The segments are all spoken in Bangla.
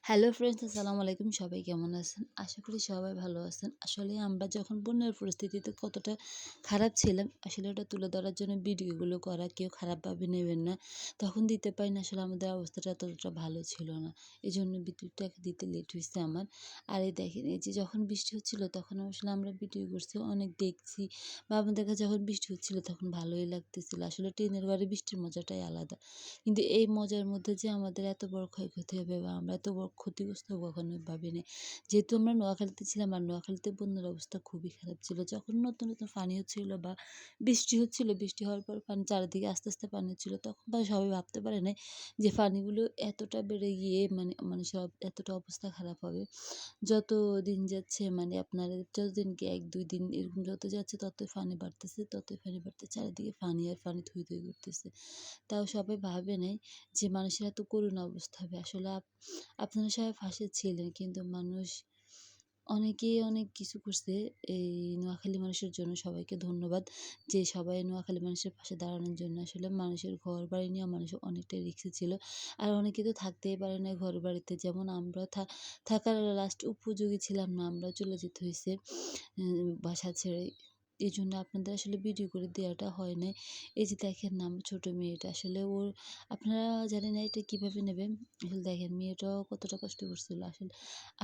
হ্যালো ফ্রেন্ডস, আসসালামু আলাইকুম। সবাই কেমন আছেন? আশা করি সবাই ভালো আছেন। আসলে আমরা যখন বন্যার পরিস্থিতিতে কতটা খারাপ ছিলাম, আসলে ওটা তুলে ধরার জন্য ভিডিওগুলো করা, কেউ খারাপভাবে নেবেন না। তখন দিতে পারি না, আসলে আমাদের অবস্থাটা ততটা ভালো ছিল না। এজন্য ভিডিওটা দিতে লেট হইছে আমার। আর এই দেখেন, এই যে যখন বৃষ্টি হচ্ছিল তখন আসলে আমরা ভিডিও করছি, অনেক দেখছি বা আমাদের কাছে যখন বৃষ্টি হচ্ছিল তখন ভালোই লাগতেছিল। আসলে ট্রেনের ঘরে বৃষ্টির মজাটাই আলাদা। কিন্তু এই মজার মধ্যে যে আমাদের এত বড় ক্ষয়ক্ষতি হবে বা আমরা এত বড় ক্ষতিগ্রস্ত হবো কখনোই ভাবিনি। যেহেতু আমরা নোয়াখালীতে ছিলাম আর নোয়াখালীতে বন্যার অবস্থা খুবই খারাপ ছিল। যখন নতুন, নতুন পানি হচ্ছিল বা বৃষ্টি হচ্ছিল, বৃষ্টি হওয়ার পর পানি চারিদিকে আস্তে, আস্তে পানি হচ্ছিল, তখন সবাই ভাবতে পারে নাই যে পানিগুলো এতটা বেড়ে গিয়ে মানুষের এতটা অবস্থা খারাপ হবে। যত দিন যাচ্ছে আপনার যতদিন কি ১-২ দিন এরকম যত যাচ্ছে ততই পানি বাড়তেছে, ততই পানি বাড়তেছে। চারিদিকে পানি আর পানি থই, থই করতেছে। তাও সবাই ভাবে নাই যে মানুষের এত করুণ অবস্থা হবে। আসলে আপনারা সবাই পাশে ছিলেন, কিন্তু মানুষ অনেকেই অনেক কিছু করছে এই নোয়াখালী মানুষের জন্য। সবাইকে ধন্যবাদ যে সবাই নোয়াখালী মানুষের পাশে দাঁড়ানোর জন্য। আসলে মানুষের ঘরবাড়ি নিয়ে মানুষ অনেকটাই রিস্কে ছিল। আর অনেকে তো থাকতেই পারে না ঘরবাড়িতে। যেমন আমরা থাকার লাস্ট উপযোগী ছিলাম না। আমরা চলে যেতে হইছে বাসা ছেড়ে। এজন্য আপনাদের আসলে ভিডিও করে দেওয়াটা হয় নাই। এই যে দেখেন না, আমার ছোট মেয়েটা আসলে আপনারা জানি না এটা কিভাবে নেবেন। আসলে দেখেন মেয়েটাও কতটা কষ্ট করছিল আসলে।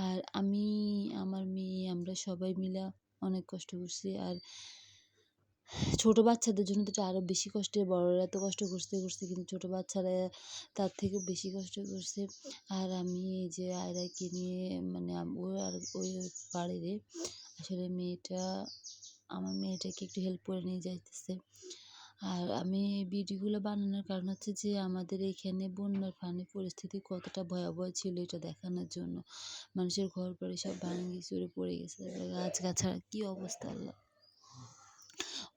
আর আমি, আমার মেয়ে, আমরা সবাই মিলা অনেক কষ্ট করছি। আর ছোট বাচ্চাদের জন্য তো এটা আরো বেশি কষ্টের। বড়রা তো কষ্ট করছে, কিন্তু ছোট বাচ্চারা তার থেকেও বেশি কষ্ট করছে। আর আমি এই যে আয়রাকে নিয়ে ও আর ওই বাড়িরে আসলে আমার মেয়েটাকে একটু হেল্প করে নিয়ে যাইতেছে। আর আমি এই ভিডিওগুলো বানানোর কারণ হচ্ছে যে আমাদের এখানে বন্যার পানির পরিস্থিতি কতটা ভয়াবহ ছিল এটা দেখানোর জন্য। মানুষের ঘরবাড়ি সব ভাঙি চুরে পড়ে গেছে। গাছগাছাড়া কি অবস্থা আল্লাহ!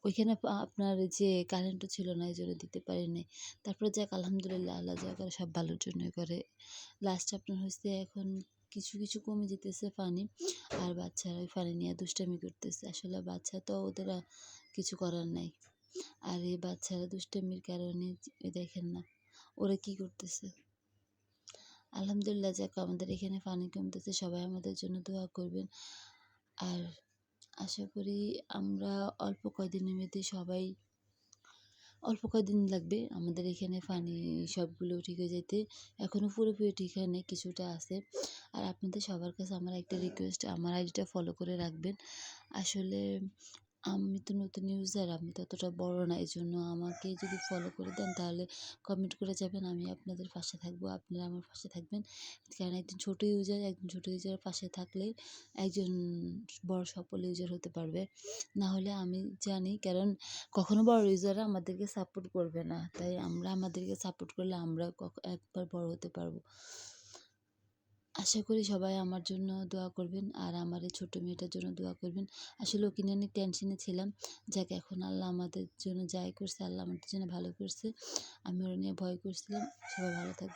ওইখানে আপনার যে কারেন্টও ছিল না, এজন্য দিতে পারি নাই। তারপরে যাক আলহামদুলিল্লাহ, আল্লাহ যা করে সব ভালোর জন্যই করে। লাস্টে আপনার হইছে এখন কিছু, কিছু কমে যেতেছে পানি। আর বাচ্চারা ওই পানি নিয়ে দুষ্টামি করতেছে। আসলে বাচ্চা তো ওদের কিছু করার নাই। আর এই বাচ্চারা দুষ্টামির কারণে এই দেখেন না ওরা কি করতেছে। আলহামদুলিল্লাহ, যাক আমাদের এখানে পানি কমতেছে। সবাই আমাদের জন্য দোয়া করবেন। আর আশা করি আমরা অল্প কয়দিন লাগবে আমাদের এখানে পানি সবগুলো ঠিক হয়ে যেতে। এখনও পুরোপুরি ঠিক হয় নাই, কিছুটা আছে। আর আপনাদের সবার কাছে আমার একটা রিকোয়েস্ট, আমার আইডিটা ফলো করে রাখবেন। আসলে আমি তো নতুন ইউজার, আমি তো অতটা বড় না। এজন্য আমাকে যদি ফলো করে দেন তাহলে কমেন্ট করে যাবেন। আমি আপনাদের পাশে থাকবো, আপনারা আমার পাশে থাকবেন। কারণ একজন ছোট ইউজারের পাশে থাকলে একজন বড় সফল ইউজার হতে পারবে। না হলে আমি জানি, কারণ কখনো বড় ইউজাররা আমাদেরকে সাপোর্ট করবে না। তাই আমরা আমাদেরকে সাপোর্ট করলে আমরা একবার বড় হতে পারবো। আশা করি সবাই আমার জন্য দোয়া করবেন আর আমার এই ছোট মেয়েটার জন্য দোয়া করবেন। আসলে ওকে নিয়ে অনেক টেনশনে ছিলাম। যাক এখন আল্লাহ আমাদের জন্য যাই করছে, আল্লাহ আমাদের জন্য ভালো করছে। আমি ওরা নিয়ে ভয় করছিলাম। সবাই ভালো থাকবেন।